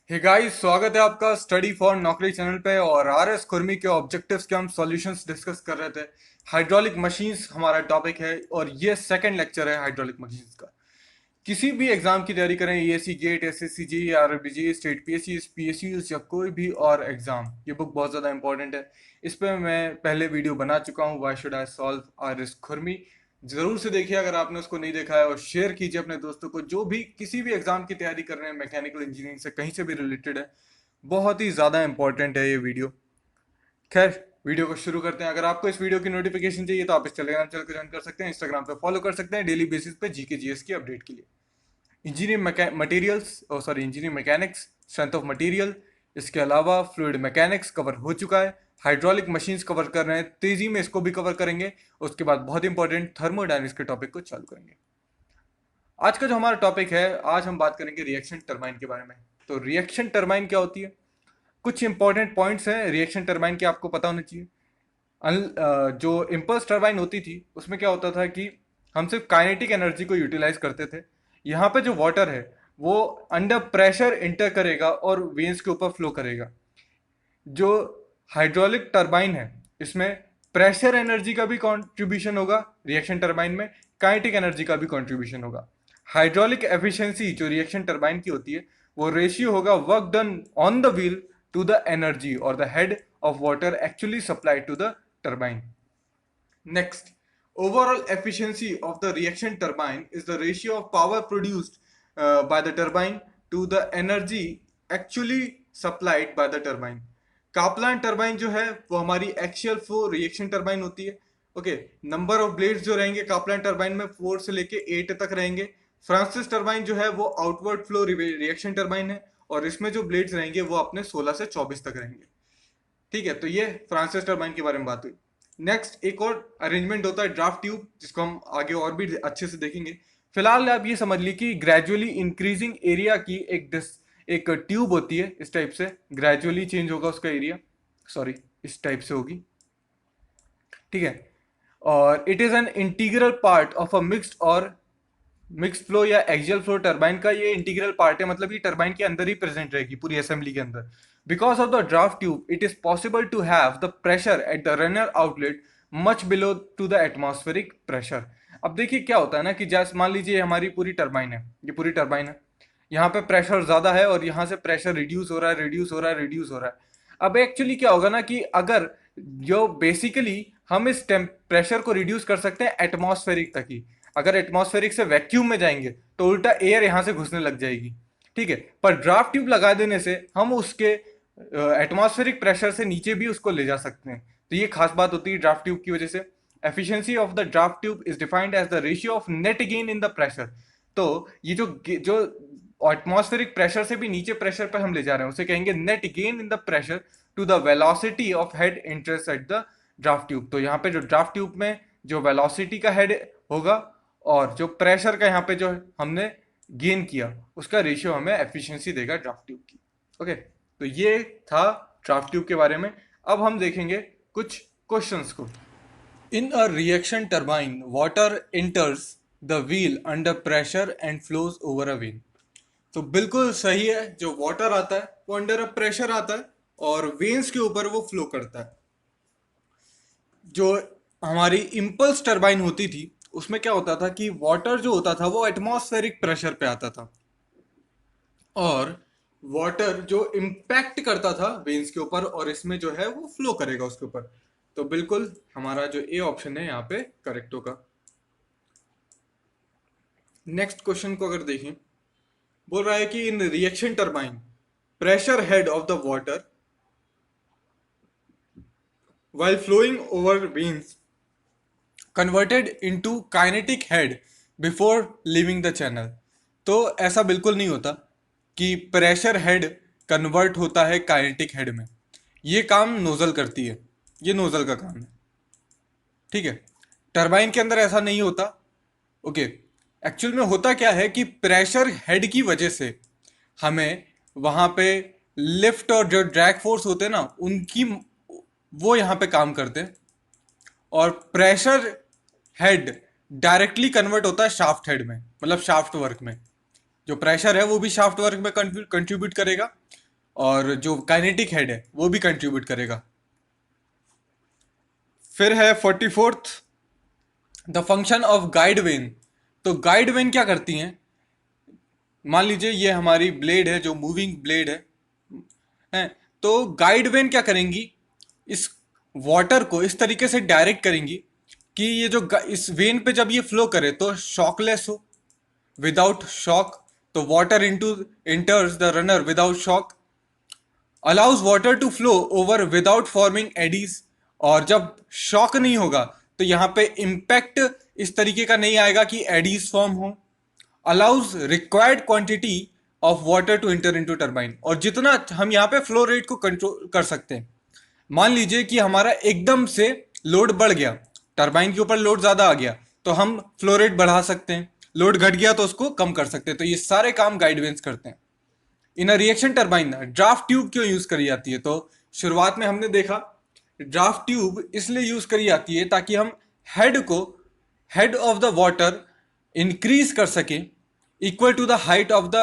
Hey guys, स्वागत है आपका स्टडी फॉर नौकरी चैनल पे। और आरएस खुरमी के ऑब्जेक्टिव्स के हम सॉल्यूशंस डिस्कस कर रहे थे। हाइड्रोलिक मशीन्स हमारा टॉपिक है और ये सेकंड लेक्चर है हाइड्रोलिक मशीन्स का। किसी भी एग्जाम की तैयारी करें, ईएससी गेट, एसएससी जी, आरबीजी, स्टेट पीएससी, पीएसयू या कोई भी और एग्जाम, ये बुक बहुत ज़्यादा इंपॉर्टेंट है। इस पे मैं पहले वीडियो बना चुका हूँ, why should I solve RS खुरमी। जरूर से देखिए अगर आपने उसको नहीं देखा है, और शेयर कीजिए अपने दोस्तों को जो भी किसी भी एग्जाम की तैयारी कर रहे हैं, मैकेनिकल इंजीनियरिंग से कहीं से भी रिलेटेड है। बहुत ही ज़्यादा इंपॉर्टेंट है ये वीडियो। खैर, वीडियो को शुरू करते हैं। अगर आपको इस वीडियो की नोटिफिकेशन चाहिए तो आप इस टेलीग्राम चैनल को ज्वाइन कर सकते हैं, इंस्टाग्राम पे फॉलो कर सकते हैं डेली बेसिस पे जीके जीएस की अपडेट के लिए। Engineering materials engineering mechanics, strength of material, इसके अलावा फ्लूइड मैकेनिक्स कवर हो चुका है। हाइड्रोलिक मशीन्स कवर कर रहे हैं, तेजी में इसको भी कवर करेंगे। उसके बाद बहुत इंपॉर्टेंट थर्मोडायनेमिक्स के टॉपिक को चालू करेंगे। आज का जो हमारा टॉपिक है, आज हम बात करेंगे रिएक्शन टरबाइन के बारे में। तो रिएक्शन टरबाइन क्या होती है, कुछ इंपॉर्टेंट पॉइंट्स हैं रिएक्शन टरबाइन के, आपको पता होना चाहिए। जो इम्पल्स टरबाइन होती थी उसमें क्या होता था कि हम सिर्फ काइनेटिक एनर्जी को यूटिलाइज करते थे। यहाँ पे जो वाटर है वो अंडर प्रेशर इंटर करेगा और वेन्स के ऊपर फ्लो करेगा। जो हाइड्रोलिक टरबाइन है इसमें प्रेशर एनर्जी का भी कंट्रीब्यूशन होगा रिएक्शन टरबाइन में, काइनेटिक एनर्जी का भी कंट्रीब्यूशन होगा। हाइड्रोलिक एफिशिएंसी जो रिएक्शन टरबाइन की होती है वो रेशियो होगा work done on the wheel to the energy और the head of water actually supplied to the turbine. Next, overall efficiency of the reaction turbine is the ratio of power produced by the turbine to the energy actually supplied by the turbine. Kaplan turbine जो है वो हमारी axial flow reaction turbine होती है। Okay, number of blades जो रहेंगे Kaplan turbine में 4 से लेके 8 तक रहेंगे। फ्रांसिस टरबाइन जो है वो आउटवर्ड फ्लो रिएक्शन टरबाइन है और इसमें जो ब्लेड्स रहेंगे वो अपने 16 से 24 तक रहेंगे। ठीक है, तो ये फ्रांसिस टरबाइन के बारे में बात हुई। नेक्स्ट एक और अरेंजमेंट होता है ड्राफ्ट ट्यूब, जिसको हम आगे और भी अच्छे से देखेंगे। फिलहाल आप ये समझ लीजिए कि ग्रेजुअली इंक्रीजिंग एरिया की एक ट्यूब होती है। इस टाइप से ग्रेजुअली चेंज होगा उसका एरिया, सॉरी इस टाइप से होगी। ठीक है, और it is an integral part of a mixed flow या एक्सियल फ्लो टरबाइन का ये इंटीग्रल पार्ट है, मतलब ये टरबाइन के अंदर ही प्रेजेंट रहेगी पूरी असेंबली के अंदर। Because of the draft tube it is possible to have the pressure at the runner outlet much below to the atmospheric pressure. अब देखिए क्या होता है ना कि जैसे मान लीजिए हमारी पूरी टरबाइन है, ये पूरी टरबाइन है, यहाँ पे प्रेशर ज्यादा है और यहाँ से प्रेशर रिड्यूस हो रहा है, रिड्यूस हो रहा है, रिड्यूस हो रहा है। अब एक्चुअली क्या होगा ना कि अगर जो बेसिकली हम इस प्रेशर को रिड्यूस कर सकते हैं एटमॉस्फेरिक तक ही। अगर एटमॉस्फेरिक से वैक्यूम में जाएंगे तो उल्टा एयर यहां से घुसने लग जाएगी। ठीक है, पर ड्राफ्ट ट्यूब लगा देने से हम उसके एटमॉस्फेरिक प्रेशर से नीचे भी उसको ले जा सकते हैं। तो ये खास बात होती है ड्राफ्ट ट्यूब की वजह से। Efficiency of the draft tube is defined as the ratio of net gain in the pressure. तो ये जो जो एटमॉस्फेरिक प्रेशर से भी नीचे प्रेशर पर हम ले जा रहे हैं उसे कहेंगे net gain in the pressure to the velocity of head interest at the draft tube. तो यहाँ पे जो ड्राफ्ट ट्यूब में जो वेलोसिटी का हेड होगा और जो प्रेशर का यहाँ पे जो हमने गेन किया उसका रेशियो हमें एफिशिएंसी देगा ड्राफ्ट ट्यूब की। ओके, तो ये था ड्राफ्ट ट्यूब के बारे में। अब हम देखेंगे कुछ क्वेश्चंस को। In a reaction turbine water enters the wheel under pressure and flows over a vane. तो बिल्कुल सही है, जो वाटर आता है वो अंडर अ प्रेशर आता है और वेन्स के ऊपर वो फ्लो करता है। जो हमारी इम्पल्स टरबाइन होती थी उसमें क्या होता था कि वाटर जो होता था वो एटमॉस्फेरिक प्रेशर पे आता था और वाटर जो इम्पैक्ट करता था वेन्स के ऊपर और इसमें जो है वो फ्लो करेगा उसके ऊपर। तो बिल्कुल हमारा जो ए ऑप्शन है यहाँ पे करेक्ट होगा। नेक्स्ट क्वेश्चन को अगर देखें, बोल रहा है कि in reaction turbine pressure head of the water while flowing over veins converted into kinetic head before leaving the channel। तो ऐसा बिल्कुल नहीं होता कि प्रेशर हेड कन्वर्ट होता है काइनेटिक हेड में। ये काम नोजल करती है, ये नोजल का काम है। ठीक है, टरबाइन के अंदर ऐसा नहीं होता। ओके, एक्चुअल में होता क्या है कि प्रेशर हेड की वजह से हमें वहां पे लिफ्ट और जो ड्रैग फोर्स होते हैं ना उनकी वो यहाँ पे काम करते हैं और प्रेशर हेड डायरेक्टली कन्वर्ट होता है शाफ्ट हेड में, मतलब शाफ्ट वर्क में। जो प्रेशर है वो भी शाफ्ट वर्क में कंट्रीब्यूट करेगा, और जो काइनेटिक हेड है वो भी कंट्रीब्यूट करेगा। फिर है 44th, the function of guide when. तो गाइड वेन क्या करती हैं? मान लीजिए ये हमारी ब्लेड है, जो मूविंग ब्लेड है, तो गाइड वेन क्या करेंगी, इस वाटर को इस तरीके से डायरेक्ट करेंगी कि ये जो इस वेन पे जब ये फ्लो करे तो शॉकलेस हो, विदाउट शॉक। तो water into enters the runner without shock, allows water to flow over without forming eddies. और जब शॉक नहीं होगा तो यहाँ पे इम्पैक्ट इस तरीके का नहीं आएगा कि एडीज फॉर्म हो। Allows required quantity of water to enter into turbine, और जितना हम यहाँ पे फ्लो रेट को कंट्रोल कर सकते हैं। मान लीजिए कि हमारा एकदम से लोड बढ़ गया, टरबाइन के ऊपर लोड ज्यादा आ गया, तो हम फ्लो रेट बढ़ा सकते हैं। लोड घट गया तो उसको कम कर सकते हैं। तो ये सारे काम गाइडवेंस करते हैं। In a reaction turbine draft tube क्यों यूज करी जाती है? तो शुरुआत में हमने देखा ड्राफ्ट ट्यूब इसलिए यूज करी जाती है ताकि हम head of the water increase कर सके equal to the height of the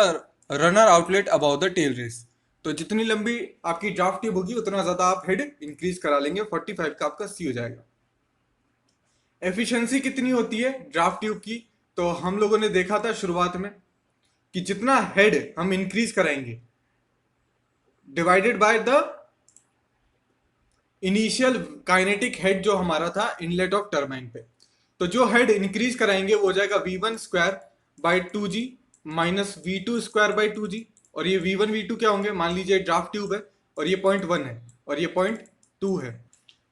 runner outlet above the tail race. तो जितनी लंबी आपकी ड्राफ्ट ट्यूब होगी उतना ज्यादा आप हेड इंक्रीज करा लेंगे, 45 का आपका सी हो जाएगा। एफिशिएंसी कितनी होती है ड्राफ्ट ट्यूब की? तो हम लोगों ने देखा था शुरुआत में कि जितना हेड हम इंक्रीज कराएंगे divided by the initial kinetic head जो हमारा था इनलेट ऑफ टरबाइन पे, तो जो हेड इंक्रीज कराएंगे वो हो जाएगा V1 square by 2G minus V2 square by 2G। और ये V1 V2 क्या होंगे? मान लीजिए ड्राफ्ट ट्यूब है और ये 0.1 है और ये 0.2 है,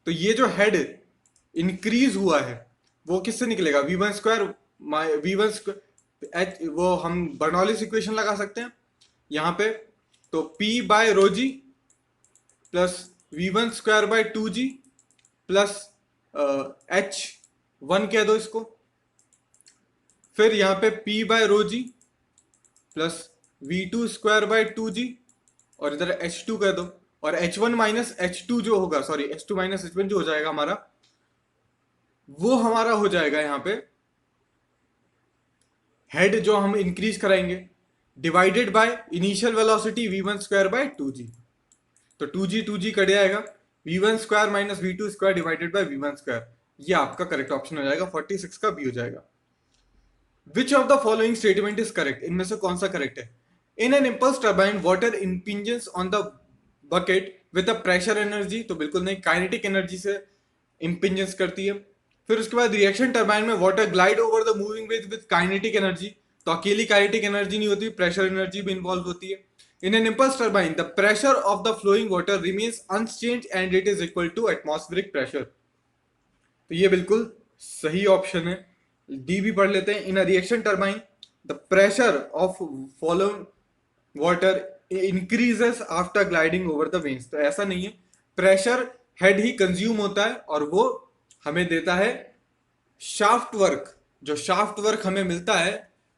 तो ये जो हेड इंक्रीज हुआ है वो किससे निकलेगा? V1 स्क्वायर V1 स्क्वायर, वो हम बर्नौलीज इक्वेशन लगा सकते हैं यहाँ पे। तो P by rho g plus V1 square by 2G plus H1 कह दो इसको। फिर यहाँ पे P by rho g plus V2 square by 2G और इधर H2 कह दो। और H1 माइनस H2 जो होगा, सॉरी H2 माइनस H1 जो हो जाएगा हमारा, वो हमारा हो जाएगा यहाँ पे हेड जो हम इंक्रीज कराएंगे divided by initial velocity V1 square by 2G। तो 2G कट जाएगा, V1 square minus V2 square divided by V1 square. ये आपका करेक्ट ऑप्शन हो जाएगा, 46 का बी हो जाएगा। Which of the following statement is correct? इनमें से कौन सा करेक्ट है? In an impulse turbine water impinges on the bucket with the pressure energy, तो बिल्कुल नहीं, काइनेटिक एनर्जी से इंपिंजेंस करती है। फिर उसके बाद रिएक्शन टर्बाइन में water glide over the moving vanes with kinetic energy, तो अकेली काइनेटिक एनर्जी नहीं होती, प्रेशर एनर्जी भी इन्वॉल्व होती है। In an impulse turbine, the pressure of the flowing water remains unchanged and it is equal to atmospheric pressure. तो ये बिल्कुल सही ऑप्शन है, डी भी पढ़ लेते हैं। In a reaction turbine the pressure of following water increases after gliding over the vanes. तो ऐसा नहीं है, प्रेशर हेड ही कंज्यूम होता है और वो हमें देता है शाफ्ट वर्क। जो शाफ्ट वर्क हमें मिलता है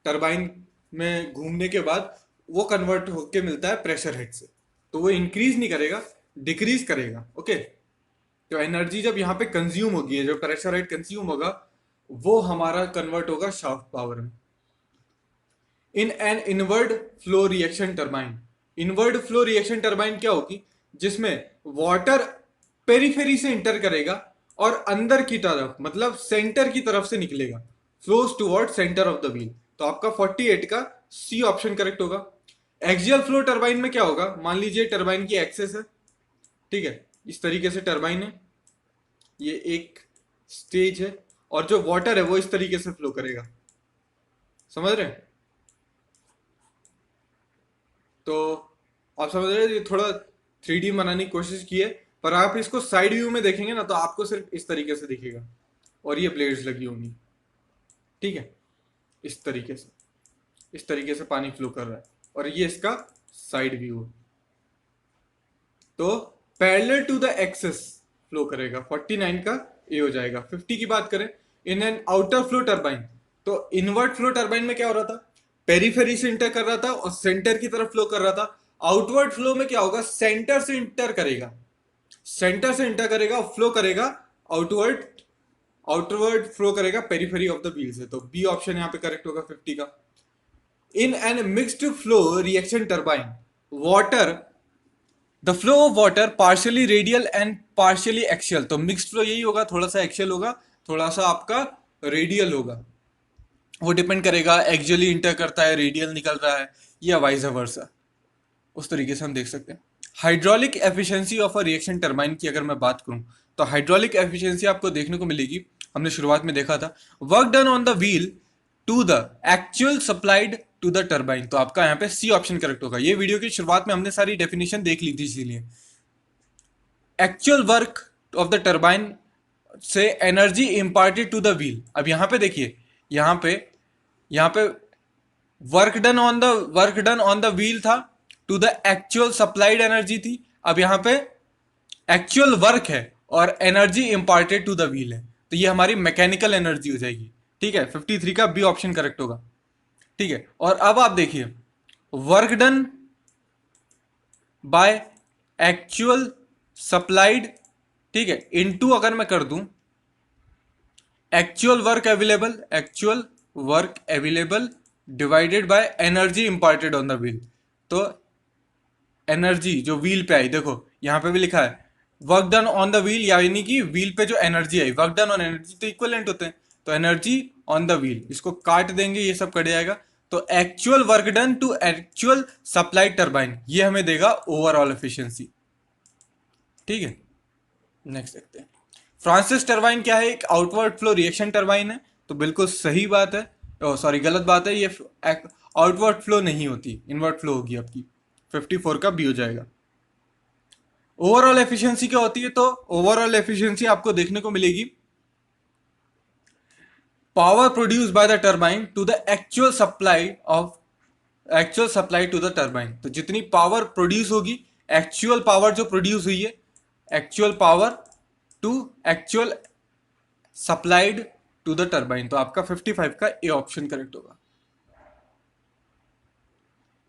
टर्बाइन में घूमने के बाद, वो कन्वर्ट होके मिलता है प्रेशर हेड से। तो वो इंक्रीज नहीं करेगा, डिक्रीज करेगा। ओके, तो एनर्जी जब यहाँ पे कंज्यूम होगी, जो प्रेशर हेड कंज्यूम होगा वो हमारा कन्वर्ट होगा शाफ्ट पावर में। In an inward flow reaction turbine, inward flow reaction turbine क्या होगी? जिसमें वाटर पेरीफेरी से इंटर करेगा और अंदर की तरफ, मतलब सेंटर की तरफ से निकलेगा, flows toward centre of the wheel. तो आपका 48 का सी ऑप्शन करेक्ट होगा। एक्सियल फ्लो टरबाइन में क्या होगा? मान लीजिए टरबाइन की एक्सेस है, ठीक है, इस तरीके से टरबाइन है, ये एक स्टेज है, और जो वाटर है वो इस तरीके से फ्लो करेगा, समझ रहे हैं? तो आप समझ रहे हैं, ये थोड़ा 3D बनाने की कोशिश की है, पर आप इसको साइड व्यू में देखेंगे ना तो आपको सिर्फ इस तरीके से दिखेगा और ये ब्लेड्स लगी होंगी, ठीक है, इस तरीके से पानी फ्लो कर रहा है और ये इसका साइड व्यू है। तो parallel to the axis flow करेगा, 49 का ए हो जाएगा। 50 की बात करें, in an outer flow turbine, तो इनवर्ट फ्लो टरबाइन में क्या हो रहा था? पेरीफेरी से इंटर कर रहा था और सेंटर की तरफ फ्लो कर रहा था। आउटवर्ड फ्लो में क्या होगा? सेंटर से इंटर करेगा और फ्लो करेगा आउटवर्ड फ्लो करेगा पेरीफेरी ऑफ द व्हील से। तो बी ऑप्शन यहाँ पे करेक्ट होगा 50 का। In an mixed flow reaction turbine water, the flow of water partially radial and partially axial. तो मिक्स्ड फ्लो यही होगा, थोड़ा सा एक्शियल होगा, थोड़ा सा आपका रेडियल होगा। वो डिपेंड करेगा एक्सियली इंटर करता है, रेडियल निकल रहा है, या वाइस वर्सा। उस तरीके से हम देख सकते हैं। Hydraulic efficiency of a reaction turbine की अगर मैं बात करूं, तो हाइड्रोलिक एफिशिएंसी आपको देखने को मिलेगी, हमने शुरुआत में देखा था, work done on the wheel to the actual supplied to the turbine. तो आपका यहाँ पे सी ऑप्शन करेक्ट होगा। ये वीडियो की शुरुआत में हमने सारी डेफिनेशन देख ली थी, इसीलिए actual work of the turbine से energy imparted to the wheel. अब यहाँ पे देखिए, यहाँ पे work done on the wheel था, to the actual supplied energy थी। अब यहाँ पे एक्चुअल वर्क है और energy imparted to the wheel है, तो ये हमारी मैकेनिकल एनर्जी हो जाएगी। ठीक है, 53 का बी ऑप्शन करेक्ट होगा। ठीक है, और अब आप देखिए, work done by actual supplied, ठीक है, इनटू अगर मैं कर दूं actual work available divided by energy imparted on the wheel. तो एनर्जी जो व्हील पे आई, देखो यहां पे भी लिखा है work done on the wheel, यानी कि व्हील पे जो energy I, work done on energy तो इक्वलेंट होते हैं, तो एनर्जी ऑन द व्हील, इसको काट देंगे, ये सब कट जाएगा। तो actual work done to actual supplied turbine, ये हमें देगा ओवरऑल एफिशिएंसी। ठीक है, नेक्स्ट देखते हैं। फ्रांसिस टरबाइन क्या है? एक आउटवर्ड फ्लो रिएक्शन टरबाइन है। तो बिल्कुल सही बात है, सॉरी गलत बात है, ये आउटवर्ड फ्लो नहीं होती, इनवर्ट फ्लो होगी आपकी। 54 का बी हो जाएगा। ओवरऑल एफिशिएंसी क्या होती है? तो ओवरऑल एफिशिएंसी आपको देखने को मिलेगी power produce by the turbine to the actual supply to the turbine. तो जितनी पावर प्रोड्यूस होगी, एक्चुअल पावर जो प्रोड्यूस हुई है, actual power to actual supplied to the turbine. तो आपका 55 का ए ऑप्शन करेक्ट होगा।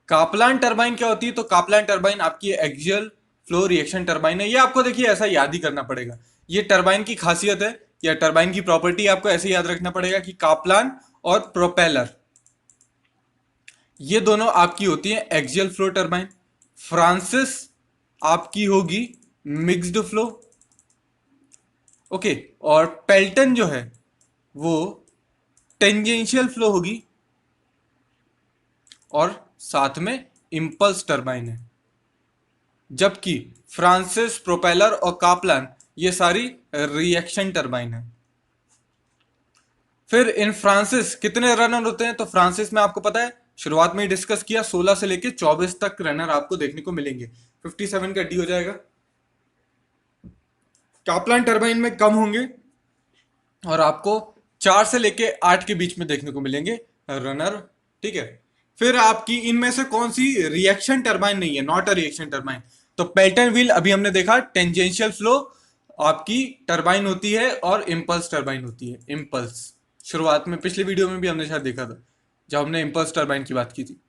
कापलान टरबाइन क्या होती है? तो कापलान टरबाइन आपकी एक्सियल फ्लो रिएक्शन टरबाइन है। ये आपको देखिए ऐसा याद ही करना पड़ेगा, ये टरबाइन की खासियत है या टरबाइन की प्रॉपर्टी, आपको ऐसे याद रखना पड़ेगा कि कापलान और प्रोपेलर ये दोनों आपकी होती है एक्सियल फ्लो टरबाइन। फ्रांसिस आपकी होगी मिक्स्ड फ्लो, ओके, और पेल्टन जो है वो टेंजेंशियल फ्लो होगी, और साथ में इंपल्स टरबाइन है। जबकि फ्रांसिस, प्रोपेलर और कापलान ये सारी रिएक्शन टरबाइन है। फिर इन फ्रांसिस कितने रनर होते हैं? तो फ्रांसिस में आपको पता है, शुरुआत में ही डिस्कस किया, 16 से लेके 24 तक रनर आपको देखने को मिलेंगे। 57 का डी हो जाएगा। कापलान टरबाइन में कम होंगे और आपको 4 से लेके 8 के बीच में देखने को मिलेंगे रनर। ठीक है, फिर आपकी इनमें से कौन सी रिएक्शन टरबाइन नहीं है, नॉट अ रिएक्शन टरबाइन? तो पेल्टन व्हील अभी हमने देखा, टेंजेंशियल फ्लो आपकी टरबाइन होती है और इंपल्स टरबाइन होती है। इंपल्स शुरुआत में पिछले वीडियो में भी हमने शायद देखा था जब हमने इंपल्स टरबाइन की बात की थी।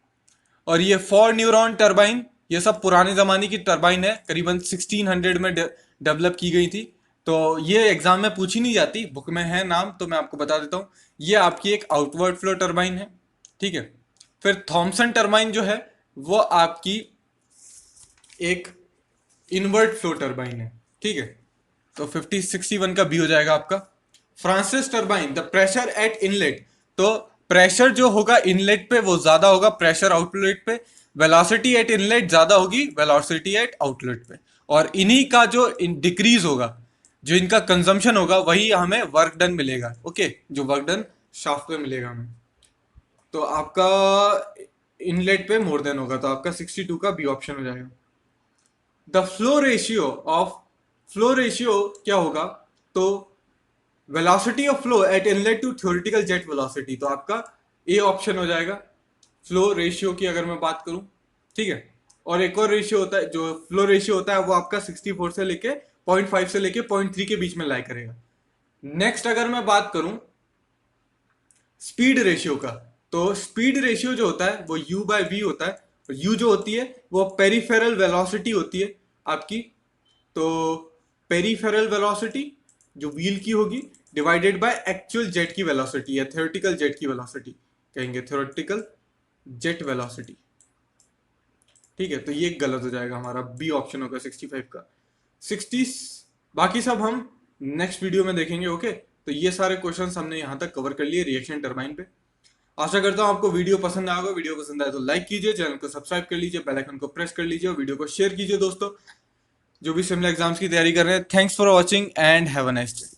और ये 4 न्यूरॉन टरबाइन, ये सब पुराने जमाने की टरबाइन है, करीबन 1600 में डेवलप की गई थी। तो ये एग्जाम में पूछी नहीं जाती, बुक में है नाम, तो मैं आपको बता देता हूँ, ये आपकी एक आउटवर्ड फ्लो टरबाइन है। ठीक है, फिर थॉमसन टरबाइन जो है वो आपकी एक इनवर्ट फ्लो टरबाइन है। ठीक है, तो 61 का बी हो जाएगा आपका। Francis turbine, the pressure eight inlet, तो प्रेशर जो होगा इनलेट पे वो ज्यादा होगा प्रेशर आउटलेट पे, वेलोसिटी एट इनलेट ज्यादा होगी वेलोसिटी एट आउटलेट पे, और इन्हीं का जो डिक्रीज होगा, जो इनका कंजम्पशन होगा, वही हमें वर्क डन मिलेगा। ओके, जो वर्क डन शाफ्ट पे मिलेगा हमें। तो आपका इनलेट पे मोर देन होगा, तो आपका 62 का बी ऑप्शन हो जाएगा। द फ्लो रेशियो क्या होगा? तो velocity of flow at inlet to theoretical jet velocity, तो आपका ए ऑप्शन हो जाएगा फ्लो रेशियो की अगर मैं बात करूं। ठीक है, और एक और रेशियो होता है, जो फ्लो रेशियो होता है वो आपका 64 से लेके 0.5 से लेके 0.3 के बीच में लाई करेगा। नेक्स्ट अगर मैं बात करूं स्पीड रेशियो का, तो स्पीड रेशियो जो होता है वो u बाय वी होता है। u जो होती है वो पेरिफेरल वेलोसिटी होती है आपकी, तो पेरिफेरल वेलोसिटी जो व्हील की होगी डिवाइडेड बाय एक्चुअल जेट की वेलोसिटी या थ्योरेटिकल जेट की वेलोसिटी, कहेंगे थ्योरेटिकल जेट वेलोसिटी। ठीक है, तो ये गलत हो जाएगा, हमारा बी ऑप्शन होगा 65 का। 60, बाकी सब हम नेक्स्ट वीडियो में देखेंगे। ओके, तो ये सारे क्वेश्चंस हमने यहाँ तक कवर कर लिए रिएक्शन टरबाइन पे। आशा करता हूँ आपको वीडियो पसंद आएगा। वीडियो पसंद आए तो लाइक कीजिए, चैनल को सब्सक्राइब कर लीजिए, बेल आइकन को प्रेस कर लीजिए और वीडियो को शेयर कीजिए दोस्तों जो भी सिमिलर एग्जाम्स की तैयारी कर रहे हैं। Thanks for watching and have a nice day.